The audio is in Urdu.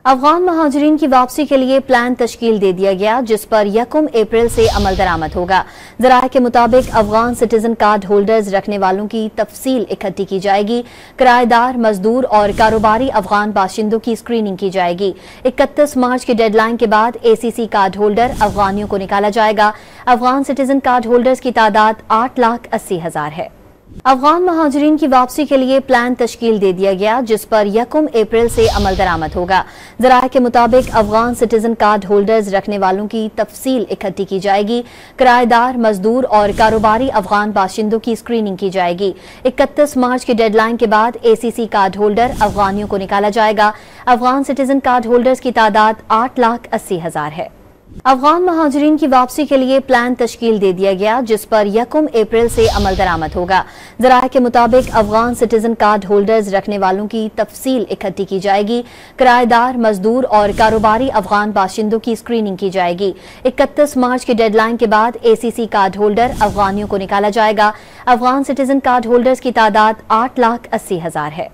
افغان مہاجرین کی واپسی کے لیے پلان تشکیل دے دیا گیا جس پر 1 اپریل سے عمل درآمد ہوگا۔ ذرائع کے مطابق افغان سٹیزن کارڈ ہولڈرز رکھنے والوں کی تفصیل اکٹھی کی جائے گی۔ کرایہ دار، مزدور اور کاروباری افغان باشندوں کی اسکریننگ کی جائے گی۔ 31 مارچ کی ڈیڈ لائن کے بعد ACC کارڈ ہولڈر افغانیوں کو نکالا جائے گا۔ افغان سٹیزن کارڈ ہولڈرز کی تعداد 8,80,000 ہے۔ افغان مہاجرین کی واپسی کے لیے پلان تشکیل دے دیا گیا جس پر 1 اپریل سے عمل درآمد ہوگا۔ ذرائع کے مطابق افغان سٹیزن کارڈ ہولڈرز رکھنے والوں کی تفصیل اکٹھی کی جائے گی۔ کرایہ دار، مزدور اور کاروباری افغان باشندوں کی اسکریننگ کی جائے گی۔ 31 مارچ کی ڈیڈ لائن کے بعد ACC کارڈ ہولڈر افغانیوں کو نکالا جائے گا۔ افغان سٹیزن کارڈ ہولڈرز کی تعداد 8,80,000 ہے۔ افغان مہاجرین کی واپسی کے لیے پلان تشکیل دے دیا گیا جس پر 1 اپریل سے عمل درآمد ہوگا۔ ذرائع کے مطابق افغان سٹیزن کارڈ ہولڈرز رکھنے والوں کی تفصیل اکٹھی کی جائے گی۔ کرایہ دار، مزدور اور کاروباری افغان باشندوں کی اسکریننگ کی جائے گی۔ 31 مارچ کی ڈیڈ لائن کے بعد ACC کارڈ ہولڈر افغانیوں کو نکالا جائے گا۔ افغان سٹیزن کارڈ ہولڈرز کی تعداد 8,80,000 ہے۔